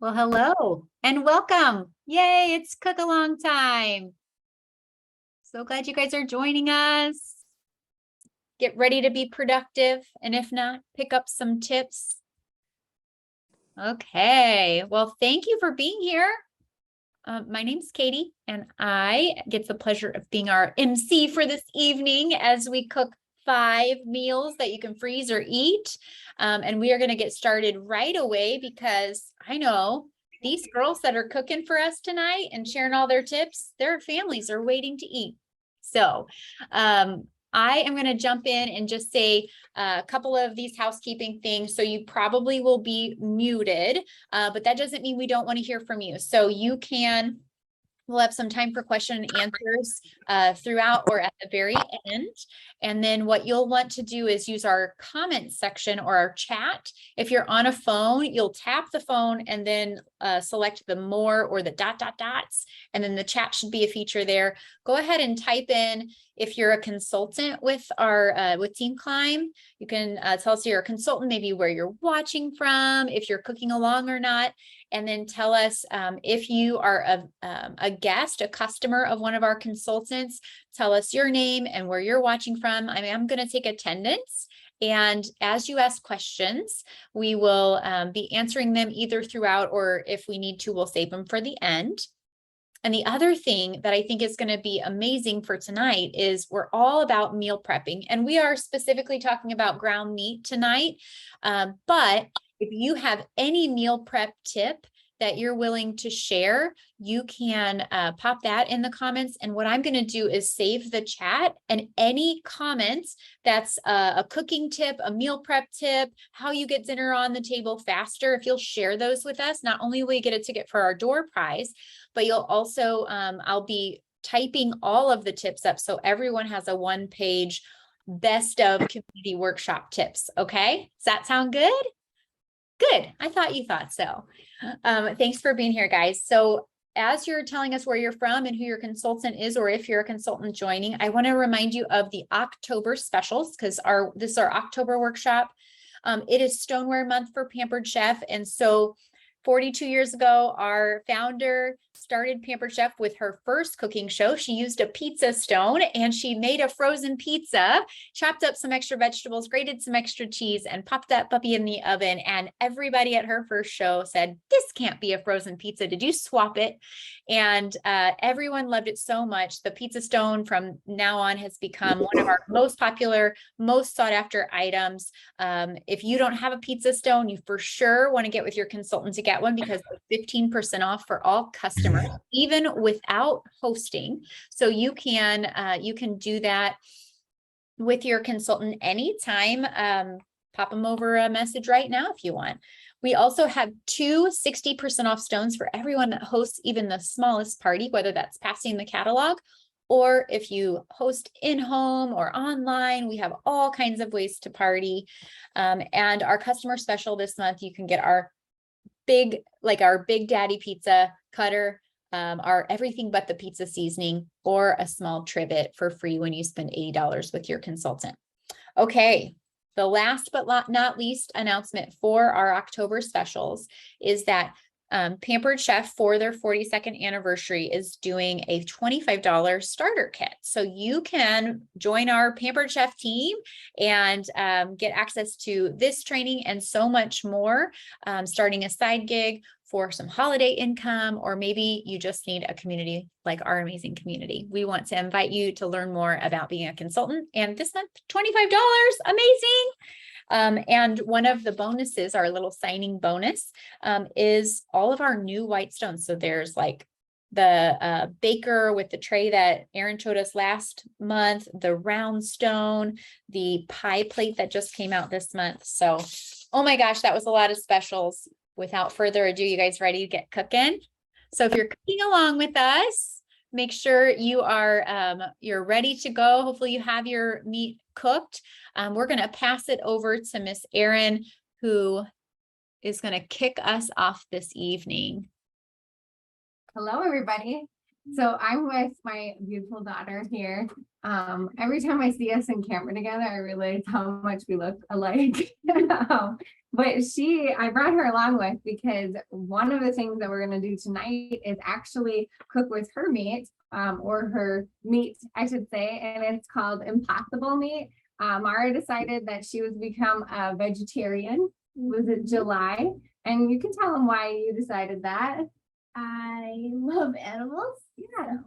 Well, hello and welcome. Yay, it's cook along time. So glad you guys are joining us. Get ready to be productive, and if not, pick up some tips. Okay, well, thank you for being here. My name's Katie, and I get the pleasure of being our MC for this evening as we cook 5 meals that you can freeze or eat. And we are going to get started right away because I know these girls that are cooking for us tonight and sharing all their tips, their families are waiting to eat. So I am going to jump in and just say a couple of these housekeeping things. So you probably will be muted, but that doesn't mean we don't want to hear from you. So you can, we'll have some time for question and answers throughout or at the very end. And then what you'll want to do is use our comment section or our chat. If you're on a phone, you'll tap the phone and then select the more or the dots, and then the chat should be a feature there. Go ahead and type in, if you're a consultant with our with Team Climb, you can tell us you're a consultant, maybe where you're watching from, if you're cooking along or not. And then tell us if you are a guest, a customer of one of our consultants, tell us your name and where you're watching from. I mean, I'm going to take attendance. And as you ask questions, we will be answering them either throughout, or if we need to, we'll save them for the end. And the other thing that I think is going to be amazing for tonight is we're all about meal prepping, and we are specifically talking about ground meat tonight. But if you have any meal prep tip that you're willing to share, you can pop that in the comments. And what I'm going to do is save the chat, and any comments that's a cooking tip, a meal prep tip, how you get dinner on the table faster. If you'll share those with us, not only will you get a ticket for our door prize, but you'll also, I'll be typing all of the tips up so everyone has a 1-page best of community workshop tips. Okay, does that sound good? Good. I thought you thought so. Thanks for being here, guys. So as you're telling us where you're from and who your consultant is, or if you're a consultant joining, I want to remind you of the October specials, because this is our October workshop. It is Stoneware Month for Pampered Chef. And so 42 years ago, our founder started Pampered Chef with her first cooking show. She used a pizza stone and she made a frozen pizza, chopped up some extra vegetables, grated some extra cheese, and popped that puppy in the oven. And everybody at her first show said, "This can't be a frozen pizza. Did you swap it?" And everyone loved it so much. The pizza stone from now on has become one of our most popular, most sought after items. If you don't have a pizza stone, you for sure want to get with your consultant to get one, because 15% off for all customers, even without hosting. So you can do that with your consultant anytime. Pop them over a message right now if you want. We also have 2 60% off stones for everyone that hosts even the smallest party, whether that's passing the catalog or if you host in-home or online. We have all kinds of ways to party. And our customer special this month, you can get our Big Daddy pizza cutter, our everything but the pizza seasoning, or a small trivet for free when you spend $80 with your consultant. Okay. The last but not least announcement for our October specials is that Pampered Chef, for their 42nd anniversary, is doing a $25 starter kit. So you can join our Pampered Chef team and get access to this training and so much more, starting a side gig for some holiday income, or maybe you just need a community like our amazing community. We want to invite you to learn more about being a consultant. And this month, $25, amazing. And one of the bonuses, our little signing bonus, is all of our new white stones. So there's like the baker with the tray that Erin showed us last month, the round stone, the pie plate that just came out this month. So, oh my gosh, that was a lot of specials. Without further ado, you guys ready to get cooking? So if you're cooking along with us, make sure you are you're ready to go. Hopefully you have your meat cooked. We're going to pass it over to Miss Erin, who is going to kick us off this evening. Hello, everybody. So I'm with my beautiful daughter here. Every time I see us in camera together, I realize how much we look alike. But I brought her along with because one of the things that we're gonna do tonight is actually cook with her meat, or her meat, I should say, and it's called Impossible Meat. Mara decided that she was become a vegetarian. Was it July? And you can tell them why you decided that. I love animals. Yeah.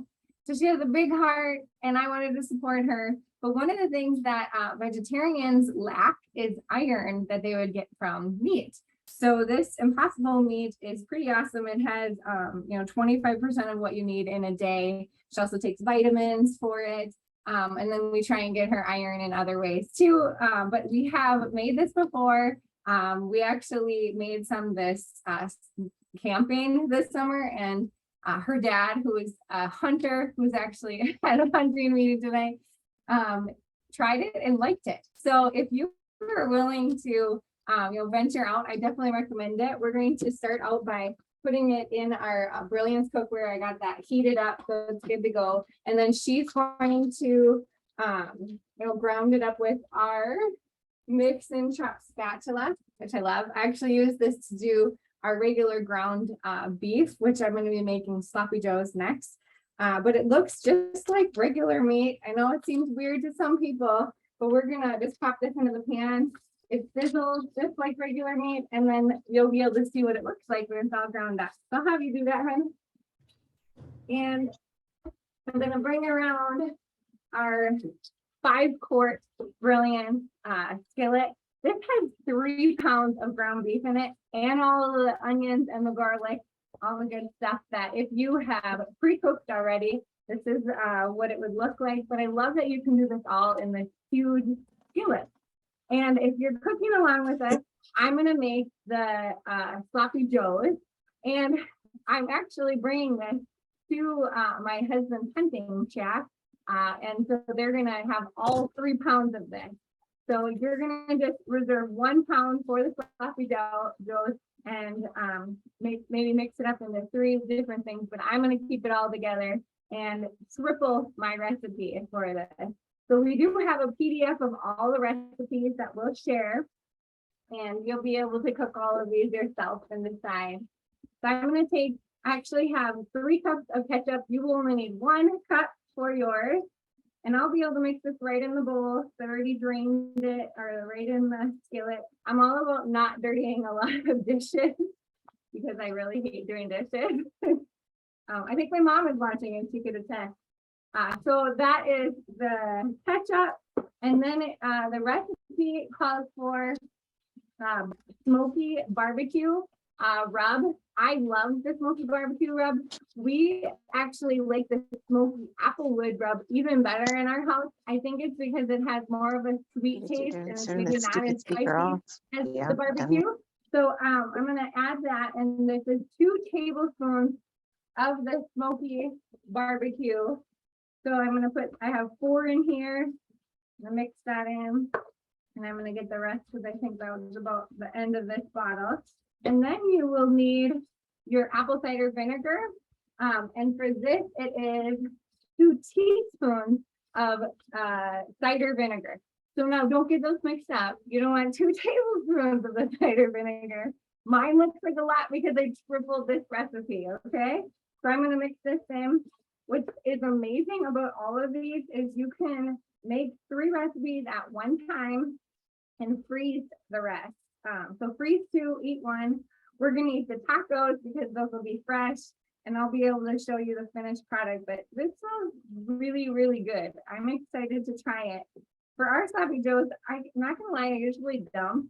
So she has a big heart, and I wanted to support her. But one of the things that vegetarians lack is iron that they would get from meat. So this Impossible Meat is pretty awesome. It has, 25% of what you need in a day. She also takes vitamins for it. And then we try and get her iron in other ways too. But we have made this before. We actually made some this camping this summer, and her dad, who is a hunter, who's actually at a hunting meeting today, tried it and liked it. So if you are willing to, venture out, I definitely recommend it. We're going to start out by putting it in our Brilliance cookware. I got that heated up, so it's good to go. And then she's going to, ground it up with our mix and chop spatula, which I love. I actually use this to do our regular ground beef, which I'm going to be making sloppy joes next. But it looks just like regular meat. I know it seems weird to some people, but we're gonna just pop this into the pan. It sizzles just like regular meat, and then you'll be able to see what it looks like when it's all ground up. So I'll have you do that, hun. And I'm gonna bring around our 5-quart Brilliant skillet. This has 3 pounds of ground beef in it, and all of the onions and the garlic, all the good stuff that if you have pre-cooked already, this is what it would look like. But I love that you can do this all in this huge skillet. And if you're cooking along with us, I'm gonna make the sloppy joes, and I'm actually bringing this to my husband's hunting shack, and so they're gonna have all 3 pounds of this. So you're gonna just reserve 1 pound for the sloppy joes, and maybe mix it up into 3 different things. But I'm gonna keep it all together and triple my recipe for this. So we do have a PDF of all the recipes that we'll share, and you'll be able to cook all of these yourself and decide. So I'm gonna I actually have 3 cups of ketchup. You will only need 1 cup for yours. And I'll be able to mix this right in the bowl. So I already drained it, or right in the skillet. I'm all about not dirtying a lot of dishes because I really hate doing dishes. I think my mom is watching and she could attest. So that is the ketchup. And then the recipe calls for smoky barbecue rub. I love the smoky barbecue rub. We actually like the smoky applewood rub even better in our house. I think it's because it has more of a sweet taste and it's maybe not as spicy as the barbecue. So I'm gonna add that, and this is 2 tablespoons of the smoky barbecue. So I'm gonna I have 4 in here. I'm gonna mix that in, and I'm gonna get the rest because I think that was about the end of this bottle. And then you will need your apple cider vinegar. And for this, it is 2 teaspoons of cider vinegar. So now don't get those mixed up. You don't want 2 tablespoons of the cider vinegar. Mine looks like a lot because I tripled this recipe, okay? So I'm gonna mix this in. What is amazing about all of these is you can make 3 recipes at one time and freeze the rest. So freeze 2, eat 1. We're gonna eat the tacos because those will be fresh, and I'll be able to show you the finished product. But this smells really, really good. I'm excited to try it. For our sloppy joes, I'm not gonna lie, I usually dump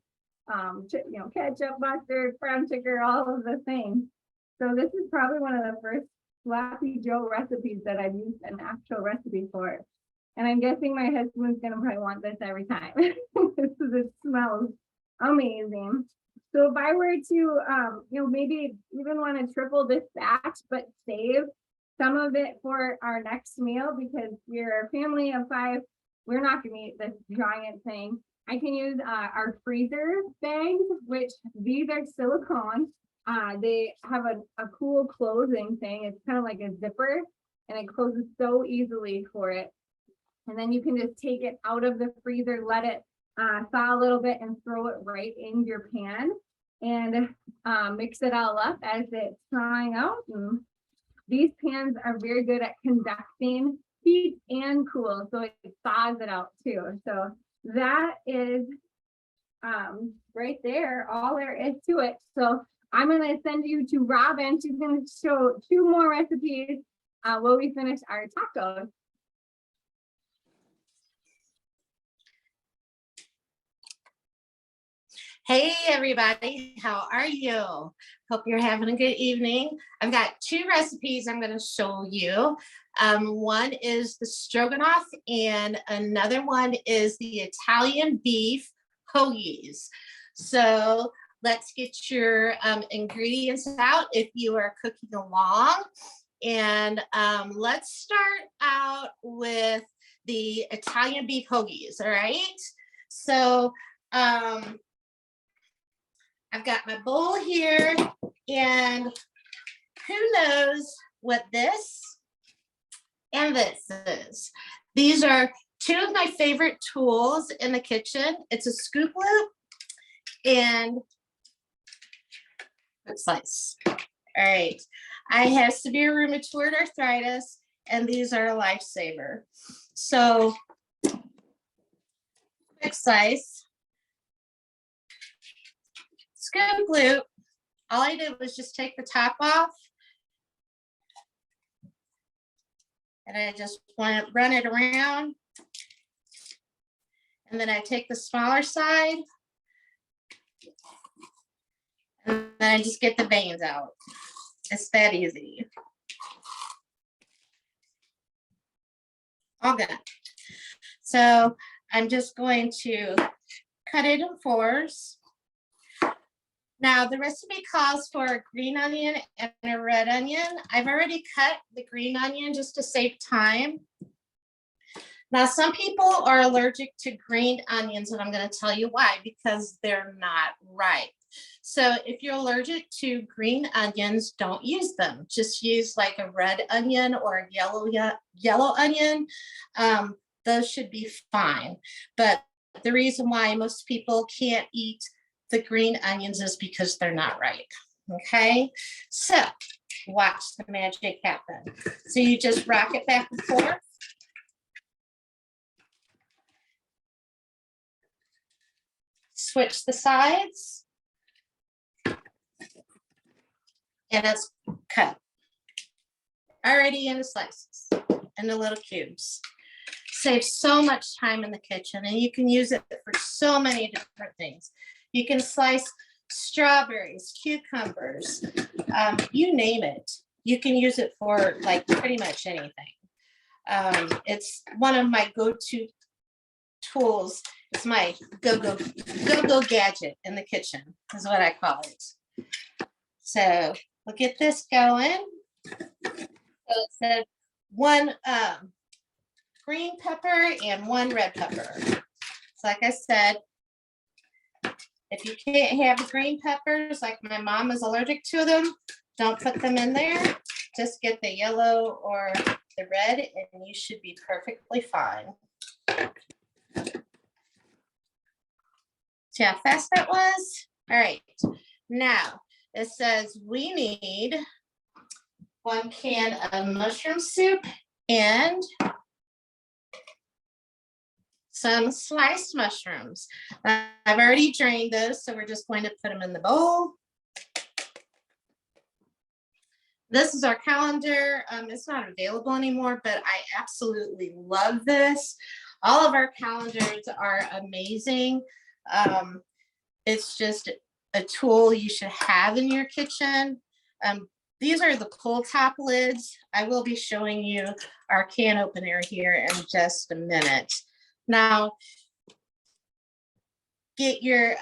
ketchup, mustard, brown sugar, all of the things. So this is probably one of the first sloppy joe recipes that I've used an actual recipe for. And I'm guessing my husband's gonna probably want this every time because it smells amazing. So if I were to, maybe even want to triple this batch, but save some of it for our next meal because we're a family of 5, we're not gonna eat this giant thing. I can use our freezer bags, which these are silicone. They have a cool closing thing. It's kind of like a zipper, and it closes so easily for it. And then you can just take it out of the freezer, let it thaw a little bit and throw it right in your pan and mix it all up as it's thawing out. And these pans are very good at conducting heat and cool, so it thaws it out too. So that is right there, all there is to it. So I'm gonna send you to Robin. She's gonna show 2 more recipes while we finish our tacos. Hey everybody, how are you? Hope you're having a good evening. I've got 2 recipes I'm going to show you. One is the stroganoff and another one is the Italian beef hoagies. So let's get your ingredients out if you are cooking along. And let's start out with the Italian beef hoagies, all right? So I've got my bowl here, and who knows what this and this is. These are 2 of my favorite tools in the kitchen. It's a scoop loop and a slice. All right, I have severe rheumatoid arthritis, and these are a lifesaver. So, quick slice. Scoop loop, all I did was just take the top off and I just want to run it around, and then I take the smaller side and then I just get the veins out. It's that easy. All good. So I'm just going to cut it in 4s. Now, the recipe calls for a green onion and a red onion. I've already cut the green onion just to save time. Now, some people are allergic to green onions, and I'm going to tell you why, because they're not ripe. So if you're allergic to green onions, don't use them. Just use like a red onion or a yellow onion. Those should be fine. But the reason why most people can't eat the green onions is because they're not ripe. Okay, so watch the magic happen. So you just rock it back and forth. Switch the sides. And it's cut. Already into slices, into little cubes. Saves so much time in the kitchen, and you can use it for so many different things. You can slice strawberries, cucumbers, you name it. You can use it for like pretty much anything. It's one of my go-to tools. It's my go-go gadget in the kitchen is what I call it. So we'll get this going. So it said 1 green pepper and 1 red pepper. So like I said, if you can't have green peppers, like my mom is allergic to them, don't put them in there. Just get the yellow or the red and you should be perfectly fine. See how fast that was? All right, now it says we need 1 can of mushroom soup and some sliced mushrooms. I've already drained those, so we're just going to put them in the bowl. This is our calendar. It's not available anymore, but I absolutely love this. All of our calendars are amazing. It's just a tool you should have in your kitchen. These are the pull top lids. I will be showing you our can opener here in just a minute. Now, get your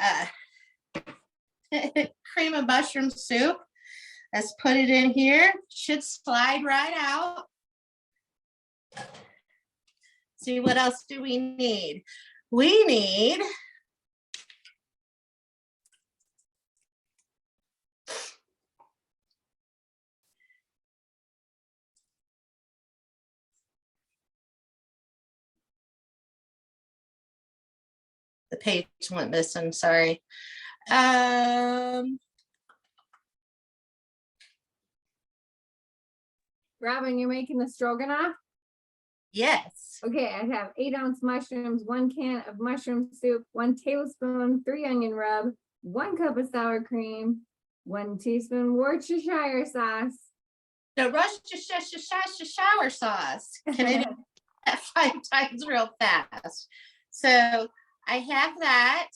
cream of mushroom soup. Let's put it in here. Should slide right out. See, what else do we need? We need The page went missing, sorry. Robin, you're making the stroganoff? Yes. Okay, I have 8-ounce mushrooms, 1 can of mushroom soup, 1 tablespoon, 3 onion rub, 1 cup of sour cream, 1 teaspoon Worcestershire sauce. The shower sauce. Can I do that 5 times real fast? So I have that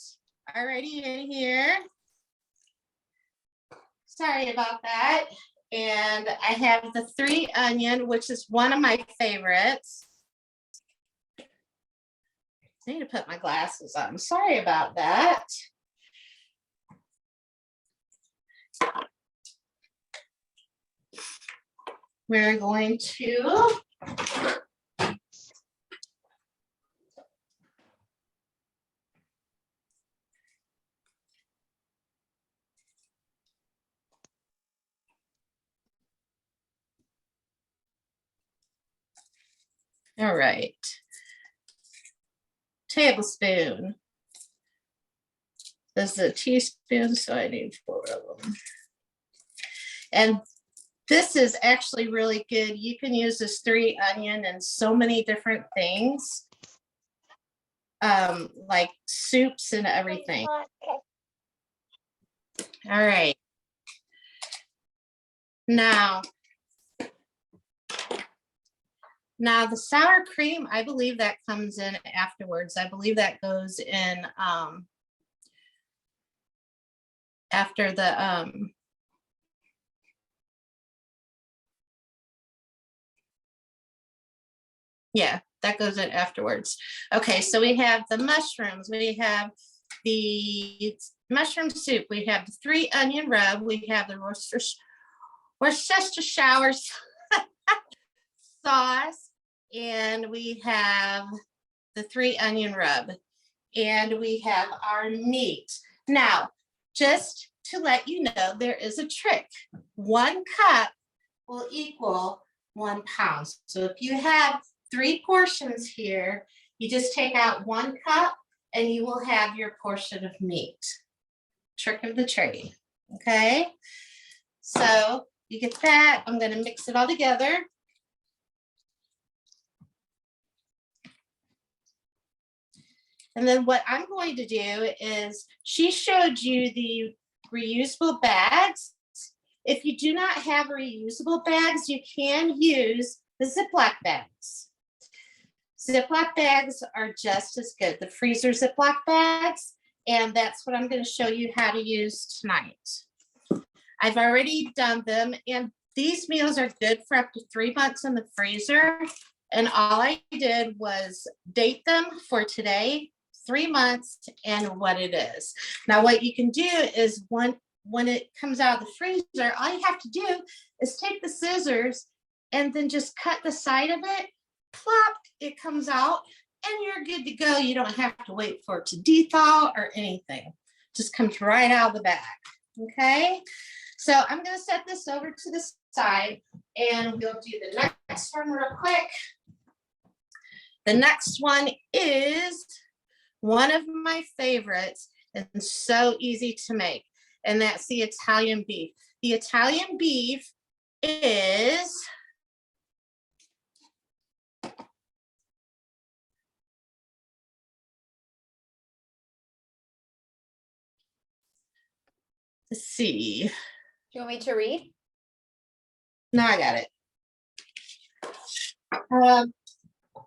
already in here. Sorry about that. And I have the 3 onion, which is one of my favorites. I need to put my glasses on. Sorry about that. We're going to all right. Tablespoon. This is a teaspoon, so I need 4 of them. And this is actually really good. You can use this 3 onion in so many different things, like soups and everything. All right. Now the sour cream, I believe that comes in afterwards. I believe that goes in after the yeah, that goes in afterwards. Okay, so we have the mushrooms, we have the mushroom soup, we have the 3 onion rub, we have the Worcestershire sauce, and we have the 3 onion rub, and we have our meat. Now, just to let you know, there is a trick. 1 cup will equal 1 pound. So if you have 3 portions here, you just take out 1 cup and you will have your portion of meat. Trick of the trade. Okay, so you get that. I'm going to mix it all together. And then what I'm going to do is, she showed you the reusable bags. If you do not have reusable bags, you can use the Ziploc bags. Ziploc bags are just as good, the freezer Ziploc bags, and that's what I'm going to show you how to use tonight. I've already done them, and these meals are good for up to 3 months in the freezer. And all I did was date them for today, 3 months, and what it is. Now, what you can do is when it comes out of the freezer, all you have to do is take the scissors and then just cut the side of it, plop, it comes out, and you're good to go. You don't have to wait for it to thaw or anything. Just comes right out of the bag. Okay, so I'm going to set this over to the side, and we'll do the next one real quick. The next one is one of my favorites and so easy to make, and that's the Italian beef. The Italian beef is let's see. Do you want me to read? No, I got it.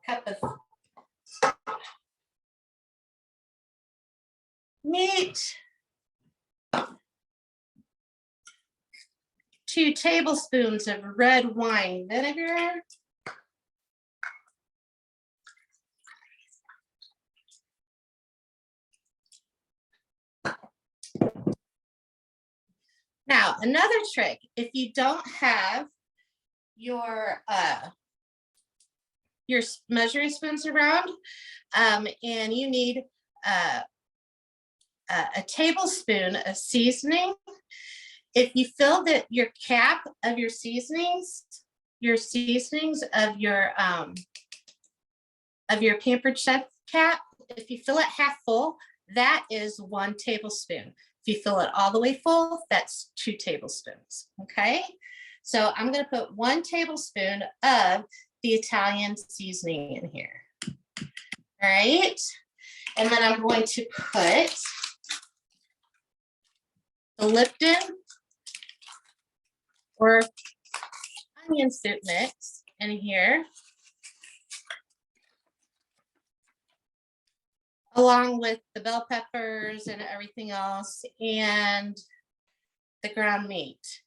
Cup of meat, 2 tablespoons of red wine vinegar, now another trick, if you don't have your measuring spoons around, and you need a tablespoon of seasoning. If you fill that your cap of your seasonings of your Pampered Chef cap, if you fill it half full, that is 1 tablespoon. If you fill it all the way full, that's 2 tablespoons, okay? So I'm gonna put 1 tablespoon of the Italian seasoning in here. All right, and then I'm going to put the Lipton or onion soup mix in here, along with the bell peppers and everything else, and the ground meat.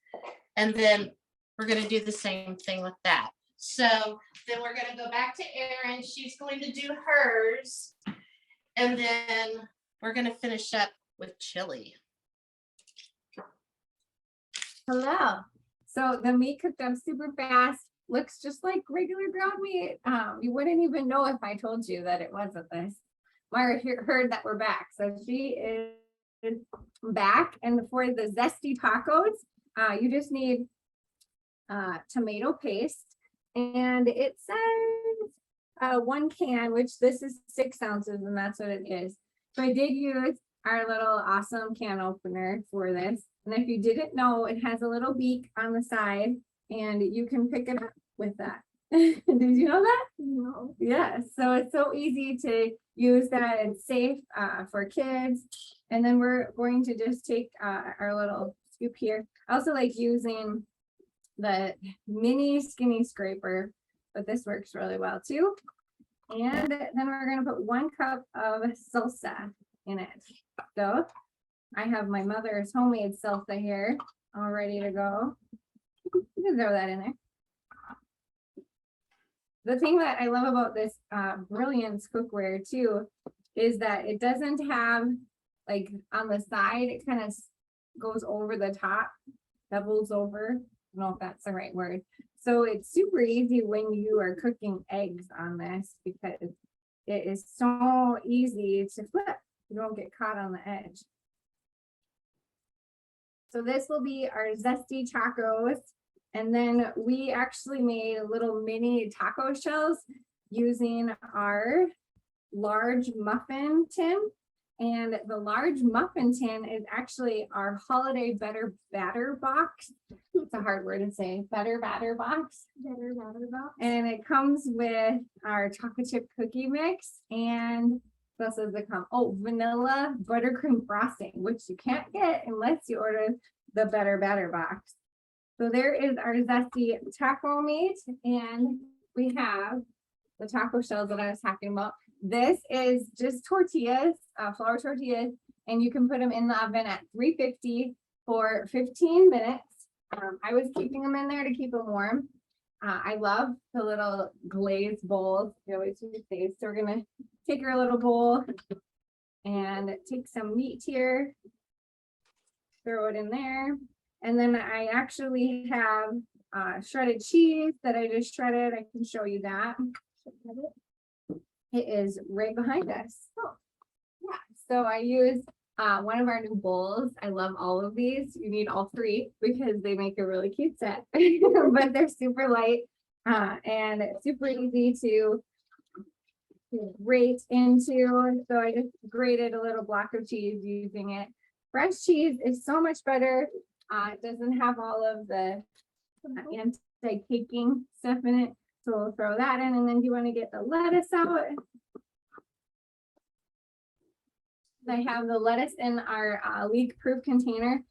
And then we're gonna do the same thing with that. So then we're gonna go back to Erin. She's going to do hers. And then we're gonna finish up with chili. Hello. So the meat cooked up super fast, looks just like regular ground meat. You wouldn't even know if I told you that it wasn't this. Mara heard that we're back. So she is back. And for the zesty tacos, you just need tomato paste. And it says 1 can, which this is 6 ounces, and that's what it is. So I did use our little awesome can opener for this. And if you didn't know, it has a little beak on the side, and you can pick it up with that. Did you know that? No. Yeah, so it's so easy to use that. It's safe for kids. And then we're going to just take our little scoop here. I also like using the mini skinny scraper, but this works really well too. And then we're gonna put 1 cup of salsa in it. So I have my mother's homemade salsa here, all ready to go. You can throw that in there. The thing that I love about this Brilliance cookware too is that it doesn't have, like, on the side, it kind of goes over the top, doubles over. I don't know if that's the right word. So it's super easy when you are cooking eggs on this, because it is so easy to flip. You don't get caught on the edge. So this will be our zesty tacos. And then we actually made little mini taco shells using our large muffin tin. And the large muffin tin is actually our holiday better batter box. It's a hard word to say, better batter box. Better box. And it comes with our chocolate chip cookie mix and what else does it come? Oh, vanilla buttercream frosting, which you can't get unless you order the better batter box. So there is our zesty taco meat, and we have the taco shells that I was talking about. This is just tortillas, flour tortillas, and you can put them in the oven at 350 for 15 minutes. I was keeping them in there to keep them warm. I love the little glazed bowls. You always use these. So we're gonna take our little bowl and take some meat here, throw it in there. And then I actually have shredded cheese that I just shredded. I can show you that. It is right behind us. Oh, yeah. So I use one of our new bowls. I love all of these. You need all 3 because they make a really cute set, but they're super light and super easy to grate into. So I just grated a little block of cheese using it. Fresh cheese is so much better. It doesn't have all of the anti-caking stuff in it. So we'll throw that in, and then do you want to get the lettuce out? I have the lettuce in our leak-proof container.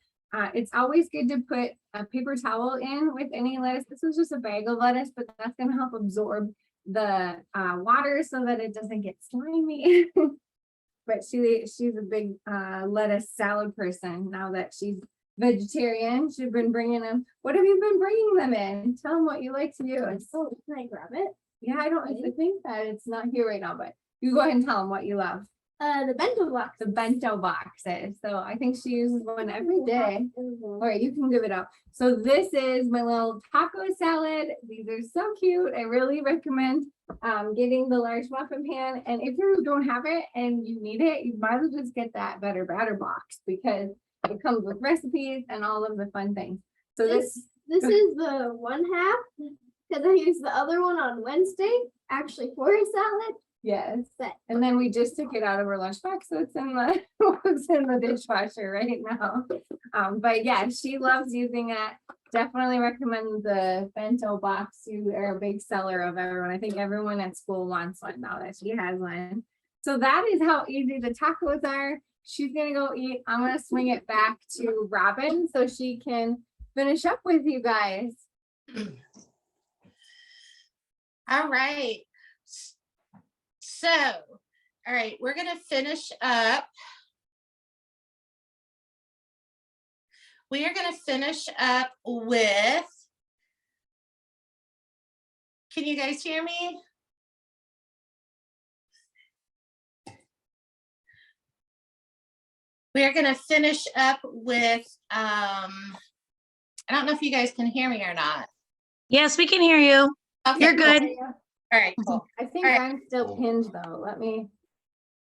It's always good to put a paper towel in with any lettuce. This is just a bag of lettuce, but that's going to help absorb the water so that it doesn't get slimy. But she's a big lettuce salad person now that she's vegetarian. She's been bringing them. What have you been bringing them in? Tell them what you like to use. Oh, can I grab it? Yeah, I think that it's not here right now, but you go ahead and tell them what you love. The bento box. The bento boxes. So I think she uses one every day. All right, you can give it up. So this is my little taco salad. These are so cute. I really recommend getting the large muffin pan. And if you don't have it and you need it, you might as well just get that better batter box, because it comes with recipes and all of the fun things. So This is the 1/2 because I used the other one on Wednesday actually for a salad. Yes. But And then we just took it out of her lunchbox, so it's in the it's in the dishwasher right now. But yeah, she loves using it. Definitely recommend the bento box. You are a big seller of everyone. I think everyone at school wants one now that she has one. So that is how easy the tacos are. She's gonna go eat. I'm gonna swing it back to Robin so she can finish up with you guys. All right. So, all right, we're gonna finish up. We are gonna finish up with. Can you guys hear me? We are gonna finish up with, I don't know if you guys can hear me or not. Yes, we can hear you. Okay, You're cool. good. All right, cool. I think All right. I'm still pinned though. Let me.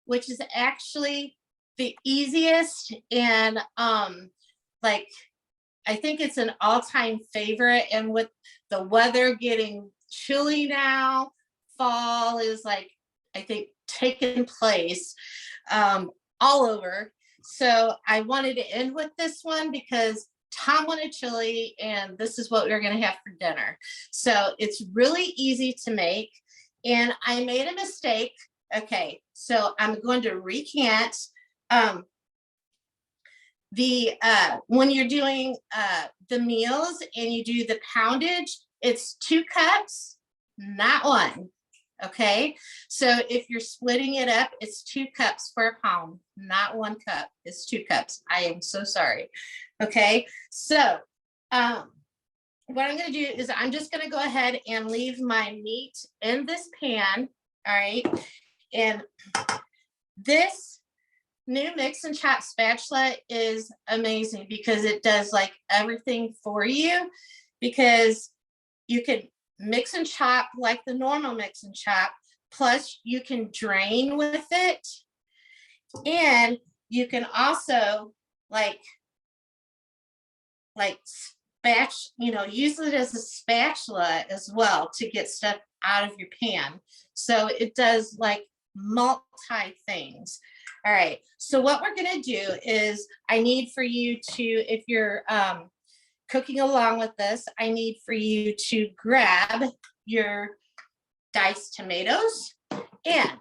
Which is actually the easiest and like I think it's an all-time favorite. And with the weather getting chilly now, fall is like I think taking place all over. So I wanted to end with this one because Tom wanted chili and this is what we we're going to have for dinner. So it's really easy to make. And I made a mistake. Okay, so I'm going to recant. When you're doing the meals and you do the poundage, it's 2 cups, not 1. Okay, so if you're splitting it up, it's 2 cups for a pound, not 1 cup. It's 2 cups. I am so sorry. Okay, so what I'm going to do is I'm just going to go ahead and leave my meat in this pan. All right, and this new mix and chop spatula is amazing because it does like everything for you, because you can mix and chop like the normal mix and chop, plus you can drain with it, and you can also use it as a spatula as well to get stuff out of your pan. So it does like multi things. All right, so what we're gonna do is I need for you to, if you're cooking along with this, I need for you to grab your diced tomatoes. And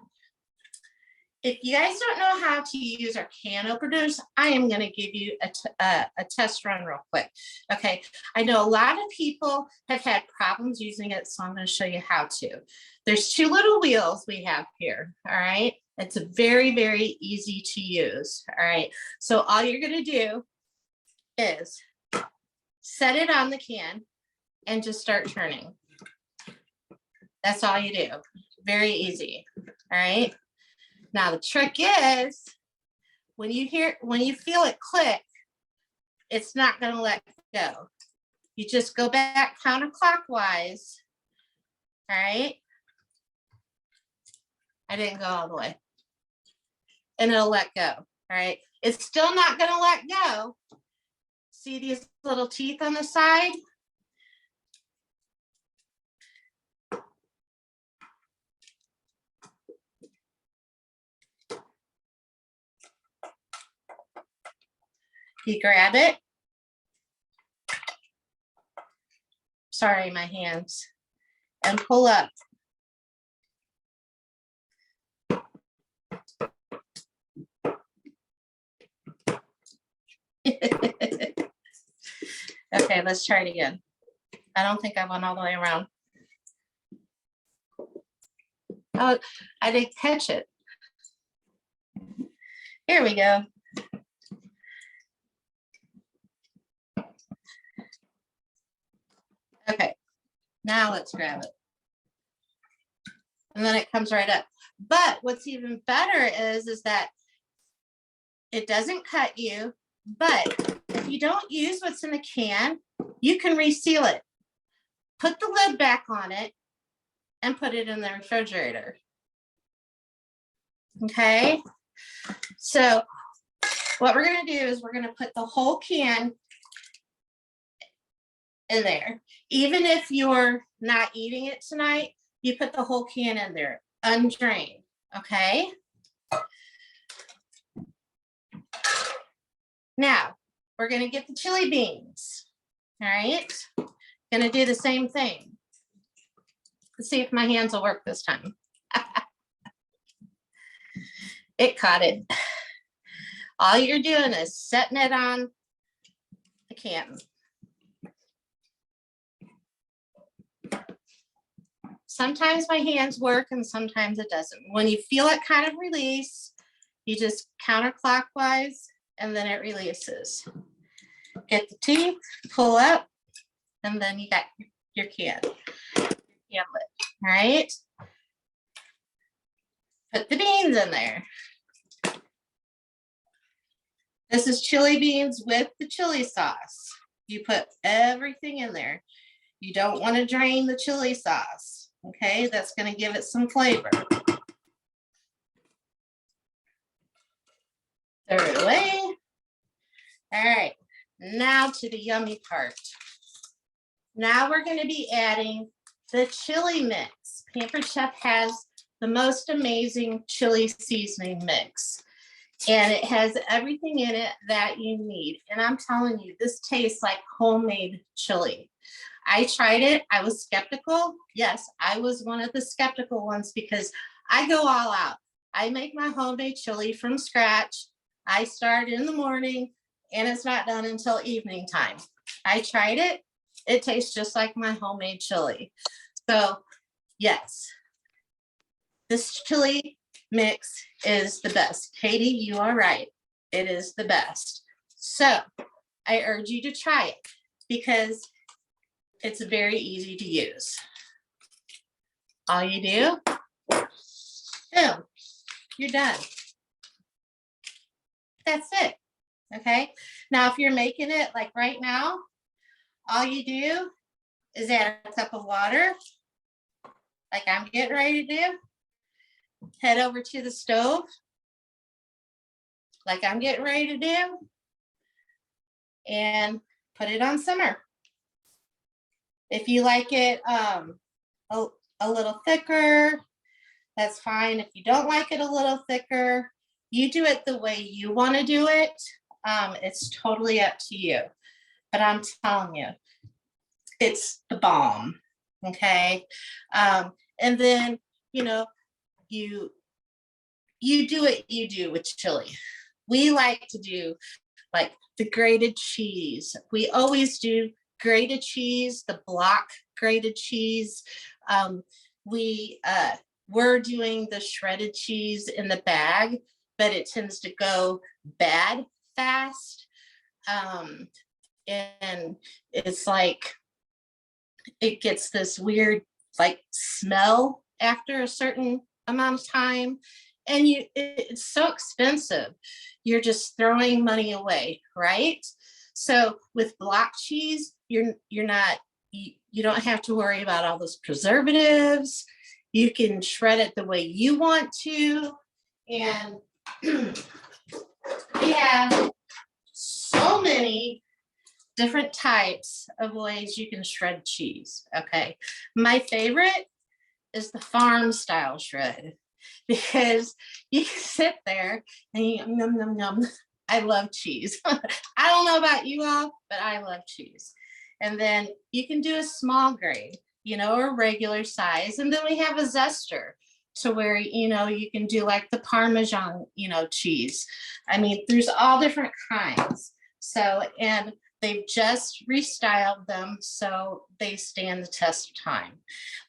if you guys don't know how to use our can openers, I am going to give you a test run real quick. Okay, I know a lot of people have had problems using it, so I'm going to show you how to. There's 2 little wheels we have here. All right, it's very, very easy to use. All right, so all you're going to do is set it on the can and just start turning. That's all you do. Very easy. All right. Now the trick is when you feel it click, it's not going to let go. You just go back counterclockwise. All right. I didn't go all the way. And it'll let go. All right. It's still not going to let go. See these little teeth on the side? You grab it. Sorry, my hands. And pull up. Okay, let's try it again. I don't think I went all the way around. Oh, I didn't catch it. Here we go. Okay, now let's grab it. And then it comes right up. But what's even better is that it doesn't cut you, but if you don't use what's in the can, you can reseal it. Put the lid back on it and put it in the refrigerator. Okay, so what we're going to do is we're going to put the whole can in there. Even if you're not eating it tonight, you put the whole can in there. undrained, okay? Now, we're gonna get the chili beans, all right? Gonna do the same thing. Let's see if my hands will work this time. It caught it. All you're doing is setting it on the can. Sometimes my hands work and sometimes it doesn't. When you feel it kind of release, you just counterclockwise and then it releases. Get the teeth, pull up, and then you got your can. Can lid, all right? Put the beans in there. This is chili beans with the chili sauce. You put everything in there. You don't want to drain the chili sauce, okay? That's going to give it some flavor. Throw it away. All right, now to the yummy part. Now we're going to be adding the chili mix. Pampered Chef has the most amazing chili seasoning mix. And it has everything in it that you need. And I'm telling you, this tastes like homemade chili. I tried it. I was skeptical. Yes, I was one of the skeptical ones because I go all out. I make my homemade chili from scratch. I start in the morning and it's not done until evening time. I tried it. It tastes just like my homemade chili. So yes, this chili mix is the best. Katie, you are right. It is the best. So I urge you to try it because it's very easy to use. All you do, boom, you're done. That's it. Okay. Now, if you're making it like right now, all you do is add a cup of water, like I'm getting ready to do. Head over to the stove, like I'm getting ready to do, and put it on simmer. If you like it a little thicker, that's fine. If you don't like it a little thicker, you do it the way you want to do it. It's totally up to you. But I'm telling you, it's the bomb. Okay. And then, you know, you do what you do with chili. We like to do like the grated cheese. We always do grated cheese, the block grated cheese. We're doing the shredded cheese in the bag, but it tends to go bad fast. And it's like, it gets this weird like smell after a certain amount of time. And it's so expensive. You're just throwing money away, right? So with block cheese, you don't have to worry about all those preservatives. You can shred it the way you want to. And we have so many different types of ways you can shred cheese. Okay. My favorite is the farm style shred because you can sit there and you num num num. I love cheese. I don't know about you all, but I love cheese. And then you can do a small grade, or regular size. And then we have a zester to where, you can do like the Parmesan, cheese. I mean, there's all different kinds. So, and they've just restyled them so they stand the test of time,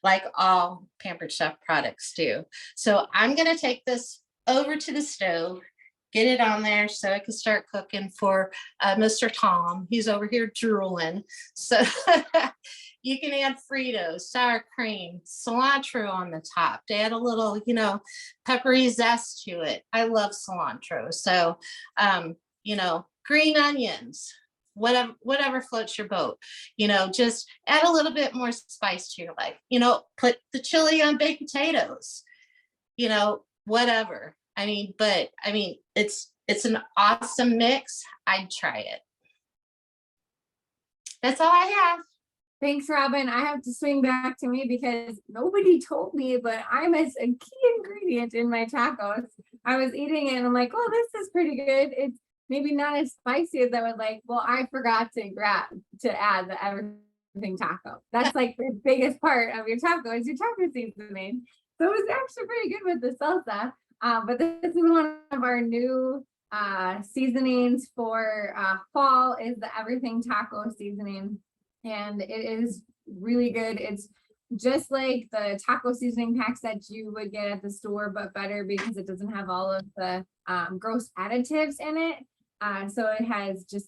like all Pampered Chef products do. So I'm going to take this over to the stove, get it on there so I can start cooking for Mr. Tom. He's over here drooling. So you can add Fritos, sour cream, cilantro on the top to add a little, peppery zest to it. I love cilantro. So, green onions, whatever floats your boat, just add a little bit more spice to your life, put the chili on baked potatoes, whatever. It's an awesome mix. I'd try it. That's all I have. Thanks, Robin. I have to swing back to me because nobody told me, but I miss a key ingredient in my tacos. I was eating it and I'm like, oh, this is pretty good. It's maybe not as spicy as I would like. Well, I forgot to add the everything taco. That's like the biggest part of your taco is your taco seasoning. So it was actually pretty good with the salsa. But this is one of our new seasonings for fall is the everything taco seasoning. And it is really good. It's just like the taco seasoning packs that you would get at the store, but better because it doesn't have all of the gross additives in it. So it has just,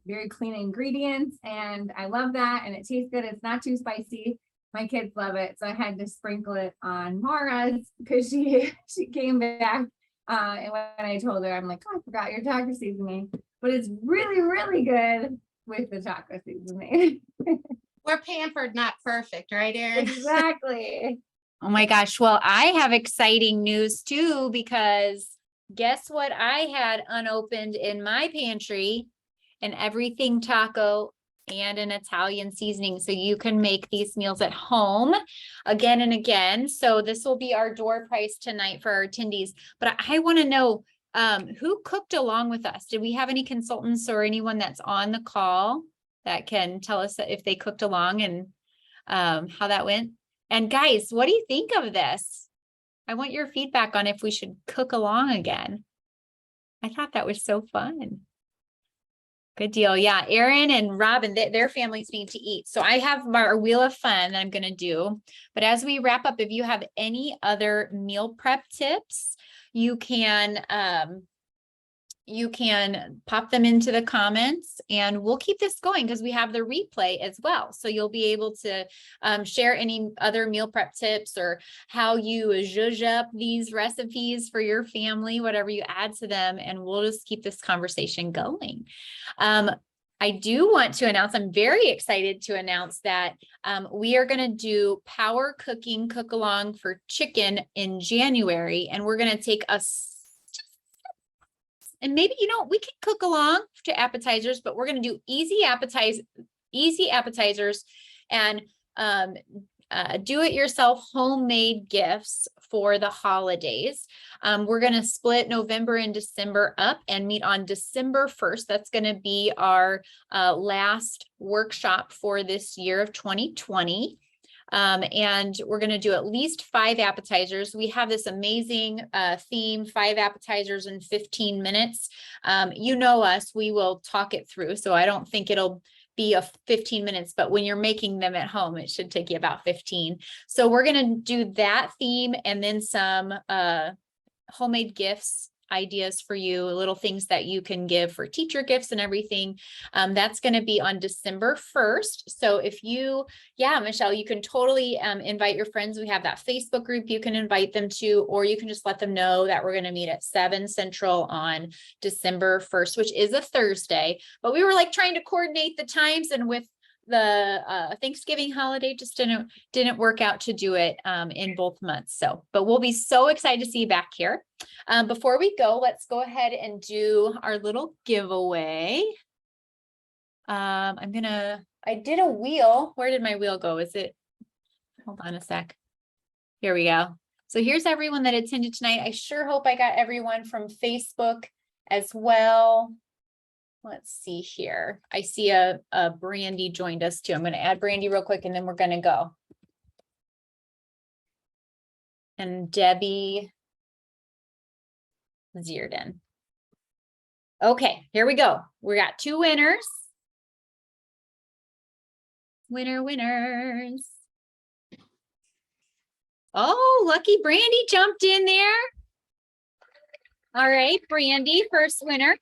very clean ingredients, and I love that. And it tastes good. It's not too spicy. My kids love it. So I had to sprinkle it on Mara's because she came back. And when I told her, I'm like, oh, I forgot your taco seasoning, but it's really, really good with the taco seasoning. We're pampered, not perfect, right, Erin? Exactly. Oh my gosh. Well, I have exciting news too, because guess what I had unopened in my pantry? An everything taco and an Italian seasoning. So you can make these meals at home again and again. So this will be our door prize tonight for our attendees. But I want to know who cooked along with us? Did we have any consultants or anyone that's on the call that can tell us if they cooked along and how that went? And guys, what do you think of this? I want your feedback on if we should cook along again. I thought that was so fun. Good deal. Yeah, Erin and Robin, their families need to eat. So I have our wheel of fun that I'm going to do. But as we wrap up, if you have any other meal prep tips, you can pop them into the comments, and we'll keep this going because we have the replay as well. So you'll be able to share any other meal prep tips or how you zhuzh up these recipes for your family, whatever you add to them, and we'll just keep this conversation going. I do want to announce, I'm very excited to announce that we are going to do Power Cooking Cook Along for Chicken in January, and we're going to take and maybe, we can cook along to appetizers, but we're going to do easy appetizers and do-it-yourself homemade gifts for the holidays. We're going to split November and December up and meet on December 1st. That's going to be our last workshop for this year of 2020. And we're going to do at least 5 appetizers. We have this amazing theme, 5 appetizers in 15 minutes. You know us, we will talk it through. So I don't think it'll be a 15 minutes, but when you're making them at home, it should take you about 15. So we're going to do that theme and then some homemade gifts, ideas for you, little things that you can give for teacher gifts and everything. That's going to be on December 1st. So if Michelle, you can totally invite your friends. We have that Facebook group you can invite them to, or you can just let them know that we're going to meet at 7 Central on December 1st, which is a Thursday. But we were trying to coordinate the times, and with the Thanksgiving holiday just didn't work out to do it in both months. But we'll be so excited to see you back here. Before we go, let's go ahead and do our little giveaway. I did a wheel. Where did my wheel go? Hold on a sec. Here we go. So here's everyone that attended tonight. I sure hope I got everyone from Facebook as well. Let's see here. I see a Brandy joined us too. I'm going to add Brandy real quick and then we're going to go. And Debbie Zierden. Okay, here we go. We got 2 winners. Winners. Oh, lucky Brandy jumped in there. All right, Brandy, first winner.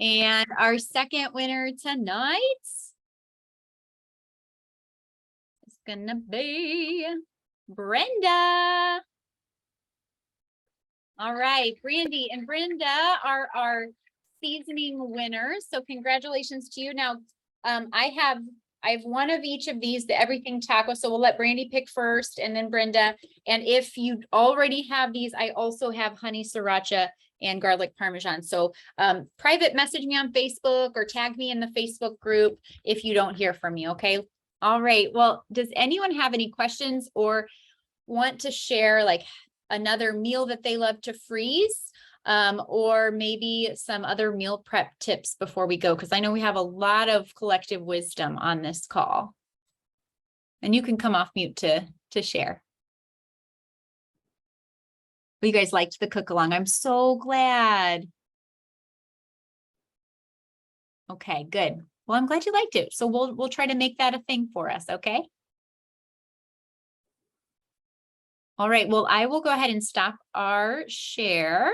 And our second winner tonight is gonna be Brenda. All right, Brandy and Brenda are our seasoning winners. So congratulations to you. Now, I have one of each of these, the everything taco. So we'll let Brandy pick first and then Brenda. And if you already have these, I also have honey sriracha and garlic parmesan. So private message me on Facebook or tag me in the Facebook group if you don't hear from me. Okay. All right. Well, does anyone have any questions or want to share like another meal that they love to freeze? Or maybe some other meal prep tips before we go, because I know we have a lot of collective wisdom on this call. And you can come off mute to share. You guys liked the cook along. I'm so glad. Okay, good. Well, I'm glad you liked it. So we'll try to make that a thing for us, okay? All right, well, I will go ahead and stop our share.